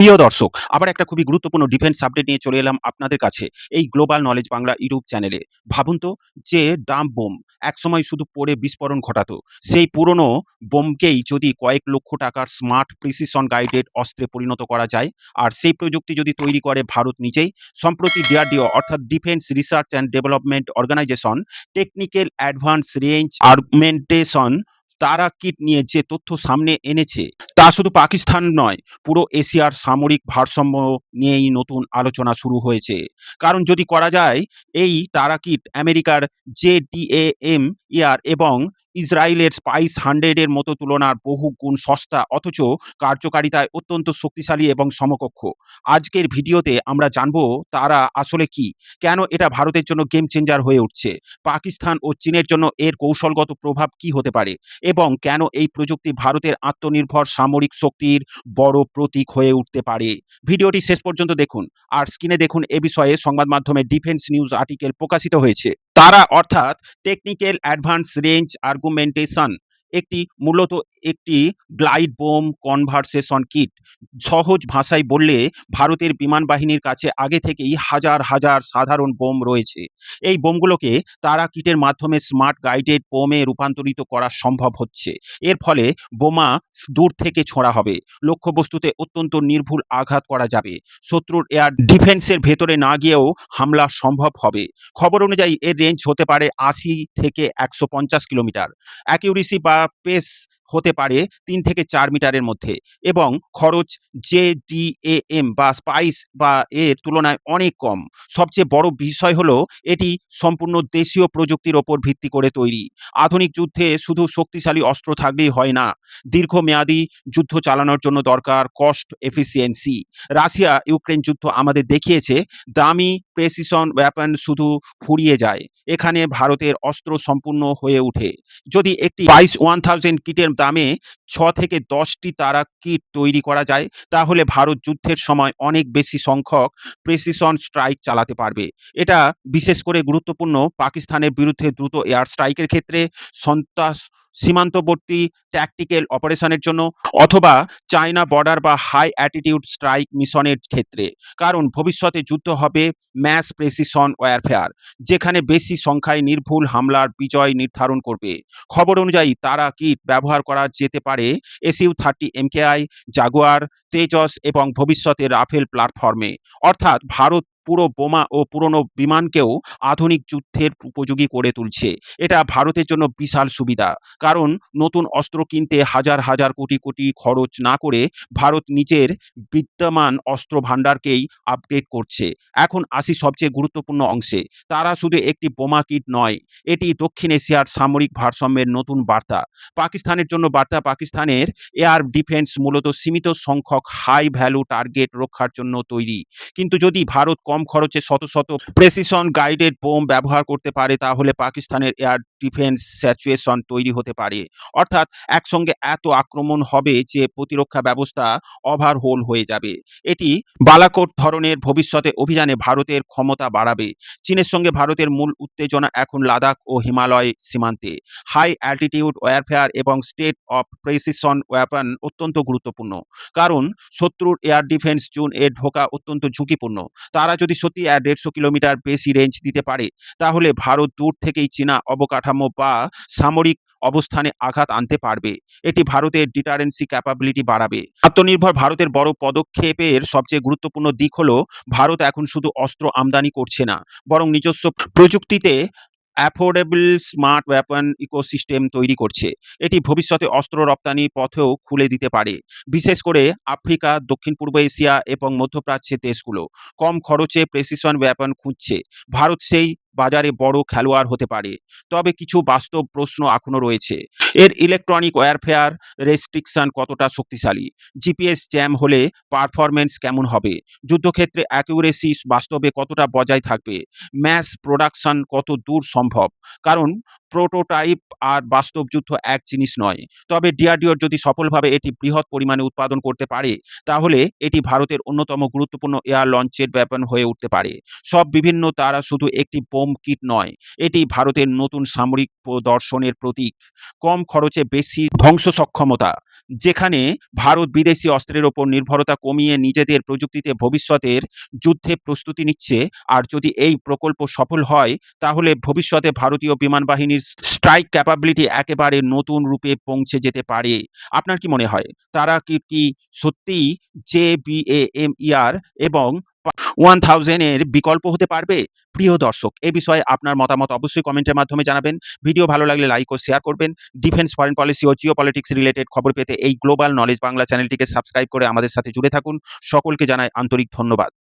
প্রিয় দর্শক, আবার একটা খুবই গুরুত্বপূর্ণ ডিফেন্স আপডেট নিয়ে চলে এলাম আপনাদের কাছে এই গ্লোবাল নলেজ বাংলা ইউটিউব চ্যানেলে। ভাবুন তো যে ডাম্প বোম একসময় শুধু পড়ে বিস্ফোরণ ঘটাতো, সেই পুরনো বোমকেই যদি কয়েক লক্ষ টাকার স্মার্ট প্রিসিশন গাইডেড অস্ত্রে পরিণত করা যায়, আর সেই প্রযুক্তি যদি তৈরি করে ভারত নিজেই। সম্প্রতি ডিআরডিও অর্থাৎ defence research and development organisation technical advance range argumentation তারা কিট নিয়ে যে তথ্য সামনে এনেছে, তা শুধু পাকিস্তান নয়, পুরো এশিয়ার সামরিক ভারসাম্য নিয়েই নতুন আলোচনা শুরু হয়েছে। কারণ যদি করা যায়, এই তারাকিট আমেরিকার জেডিএএম ইয়ার এবং ইসরায়েলের স্পাইস 100 এর মতো তুলনার বহু গুণ সস্তা, অথচ কার্যকারিতায় অত্যন্ত শক্তিশালী এবং সমকক্ষ। আজকের ভিডিওতে আমরা জানবো তারা আসলে কি, কেন এটা ভারতের জন্য গেম চেঞ্জার হয়ে উঠছে, পাকিস্তান ও চীনের জন্য এর কৌশলগত প্রভাব কি হতে পারে, এবং কেন এই প্রযুক্তি ভারতের আত্মনির্ভর সামরিক শক্তির বড় প্রতীক হয়ে উঠতে পারে। ভিডিওটি শেষ পর্যন্ত দেখুন, আর স্ক্রিনে দেখুন এ বিষয়ে সংবাদ মাধ্যমে ডিফেন্স নিউজ আর্টিকেল প্রকাশিত হয়েছে। তারা অর্থাৎ টেকনিক্যাল অ্যাডভান্স রেঞ্জ আর্গুমেন্টেশন মূলত একটি গ্লাইড বোম কনভারসেশন কিট। সহজ ভাষায় বললে, ভারতের বিমান বাহিনীর কাছে আগে থেকেই হাজার হাজার সাধারণ বোম রয়েছে। এই বোমগুলোকে তারা কিটের মাধ্যমে স্মার্ট গাইডেড বোমে রূপান্তরিত করা সম্ভব হচ্ছে। এর ফলে বোমা দূর থেকে ছোঁড়া হবে, লক্ষ্যবস্তুতে অত্যন্ত নির্ভুল আঘাত করা যাবে, শত্রুর এয়ার ডিফেন্সের ভেতরে না গিয়েও হামলা সম্ভব হবে। খবর অনুযায়ী এর রেঞ্জ হতে পারে 80 থেকে 150 কিলোমিটার, অ্যাকিউরেসি বা পেস হতে পারে 3 থেকে 4 মিটারের মধ্যে, এবং খরচ জেডিএএম বা স্পাইস বা এর তুলনায় অনেক কম। সবচেয়ে বড় বিষয় হলো এটি সম্পূর্ণ দেশীয় প্রযুক্তির ওপর ভিত্তি করে তৈরি। আধুনিক যুদ্ধে শুধু শক্তিশালী অস্ত্র থাকলেই হয় না, দীর্ঘমেয়াদী যুদ্ধ চালানোর জন্য দরকার কস্ট এফিসিয়েন্সি। রাশিয়া ইউক্রেন যুদ্ধ আমাদের দেখিয়েছে, দামি প্রেসিশন ওয়েপন শুধু ফুরিয়ে যায়, এখানে ভারতের অস্ত্র সম্পূর্ণ হয়ে ওঠে। যদি একটি 1000 কিটের দামে 6 থেকে 10টি তারা কিট তৈরি করা যায়, তাহলে ভারত যুদ্ধের সময় অনেক বেশি সংখ্যক প্রেসিশন স্ট্রাইক চালাতে পারবে। এটা বিশেষ করে গুরুত্বপূর্ণ পাকিস্তানের বিরুদ্ধে দ্রুত এয়ার স্ট্রাইকের ক্ষেত্রে, সন্ত্রাস সীমান্তবর্তী ট্যাকটিক্যাল অপারেশনের জন্য, অথবা চায়না বর্ডার বা হাই অ্যাটিটিউড স্ট্রাইক মিশনের ক্ষেত্রে। কারণ ভবিষ্যতে যুদ্ধ হবে ম্যাস প্রেসিশন ওয়ারফেয়ার, যেখানে বেশি সংখ্যায় নির্ভুল হামলার বিজয় নির্ধারণ করবে। খবর অনুযায়ী তারা কিট ব্যবহার করা যেতে পারে SU-30 MKI, জাগুয়ার, তেজস এবং ভবিষ্যতে রাফেল প্ল্যাটফর্মে। অর্থাৎ ভারত পুরো বোমা ও পুরনো বিমানকেও আধুনিক যুদ্ধের উপযোগী করে তুলছে। এটা ভারতের জন্য বিশাল সুবিধা, কারণ নতুন অস্ত্র কিনতে হাজার হাজার কোটি কোটি খরচ না করে ভারত নিজের বিদ্যমান অস্ত্র ভাণ্ডারকেই আপডেট করছে। এখন আসি সবচেয়ে গুরুত্বপূর্ণ অংশে। তারা শুধু একটি বোমা কিট নয়, এটি দক্ষিণ এশিয়ার সামরিক ভারসাম্যের নতুন বার্তা। পাকিস্তানের জন্য বার্তা, পাকিস্তানের এয়ার ডিফেন্স মূলত সীমিত সংখ্যক হাই ভ্যালু টার্গেট রক্ষার জন্য তৈরি। কিন্তু যদি ভারত কম খরচে শত শত প্রেসিশন গাইডেড বোম ব্যবহার করতে পারে, তাহলে পাকিস্তানের এয়ার ডিফেন্স স্যাচুয়েশন তৈরি হতে পারে। অর্থাৎ একসঙ্গে এত আক্রমণ হবে যে প্রতিরক্ষা ব্যবস্থা ওভারহোল হয়ে যাবে। এটি বালাকোট ধরনের ভবিষ্যতে অভিযানে ভারতের ক্ষমতা বাড়াবে। চীনের সঙ্গে ভারতের মূল উত্তেজনা এখন লাদাখ ও হিমালয় সীমান্তে। হাই অ্যালটিটিউড ওয়ারফেয়ার এবং স্টেট অফ প্রেসিশন ওয়েপন অত্যন্ত গুরুত্বপূর্ণ, কারণ শত্রুর এয়ার ডিফেন্স জোন এ ঢোকা অত্যন্ত ঝুঁকিপূর্ণ। তারা যদি সত্যি 150 কিলোমিটার বেশি রেঞ্জ দিতে পারে, তাহলে ভারত দূর থেকেই চীনা অবকাঠামো বা সামরিক অবস্থানে আঘাত আনতে পারবে। এটি ভারতের ডিটারেন্সি ক্যাপাবিলিটি বাড়াবে। আত্মনির্ভর ভারতের বড় পদক্ষেপের সবচেয়ে গুরুত্বপূর্ণ দিক হলো, ভারত এখন শুধু অস্ত্র আমদানি করছে না, বরং নিজস্ব প্রযুক্তিতে অ্যাফোর্ডেবল স্মার্ট ওয়েপন ইকোসিস্টেম তৈরি করছে। এটি ভবিষ্যতে অস্ত্র রপ্তানি পথেও খুলে দিতে পারে, বিশেষ করে আফ্রিকা, দক্ষিণ পূর্ব এশিয়া এবং মধ্যপ্রাচ্যের দেশগুলো কম খরচে প্রেসিশন ওয়েপন খুঁজছে। ভারত সেই বাজারে বড় খেলোয়াড় হতে পারে। তবে কিছু বাস্তব প্রশ্ন এখনো রয়েছে। এর ইলেকট্রনিক ওয়ারফেয়ার রেস্ট্রিকশন কতটা শক্তিশালী? জিপিএস জ্যাম হলে পারফরমেন্স কেমন হবে? যুদ্ধক্ষেত্রে অ্যাকিউরেসি বাস্তবে কতটা বজায় থাকবে? ম্যাস প্রোডাকশন কত দূর সম্ভব? কারণ প্রোটোটাইপ আর বাস্তব যুদ্ধ এক জিনিস নয়। তবে ডিআরডিও যদি সফলভাবে এটি বৃহৎ পরিমাণে উৎপাদন করতে পারে, তাহলে এটি ভারতের অন্যতম গুরুত্বপূর্ণ এয়ার লঞ্চের ওয়েপন হয়ে উঠতে পারে। সব বিভিন্ন তারা শুধু একটি বোম কিট নয়, এটি ভারতের নতুন সামরিক প্রদর্শনের প্রতীক। কম খরচে বেশি ধ্বংস সক্ষমতা, যেখানে ভারত বিদেশি অস্ত্রের ওপর নির্ভরতা কমিয়ে নিজেদের প্রযুক্তিতে ভবিষ্যতের যুদ্ধে প্রস্তুতি নিচ্ছে। আর যদি এই প্রকল্প সফল হয়, তাহলে ভবিষ্যতে ভারতীয় বিমান বাহিনীর স্ট্রাইক ক্যাপাবিলিটি একেবারে নতুন রূপে পৌঁছে যেতে পারে। আপনার কি মনে হয়? তারা কি সত্যিই JBAMER এবং 1000 এর বিকল্প হতে পারবে? প্রিয় দর্শক, এ বিষয়ে আপনার মতামত অবশ্যই কমেন্টের মাধ্যমে জানাবেন। ভিডিও ভালো লাগলে লাইক ও শেয়ার করবেন। ডিফেন্স, ফরেন পলিসি ও জিওপলিটিক্স রিলেটেড খবর পেতে এই গ্লোবাল নলেজ বাংলা চ্যানেলটিকে সাবস্ক্রাইব করে আমাদের সাথে জুড়ে থাকুন। সকলকে জানাই আন্তরিক ধন্যবাদ।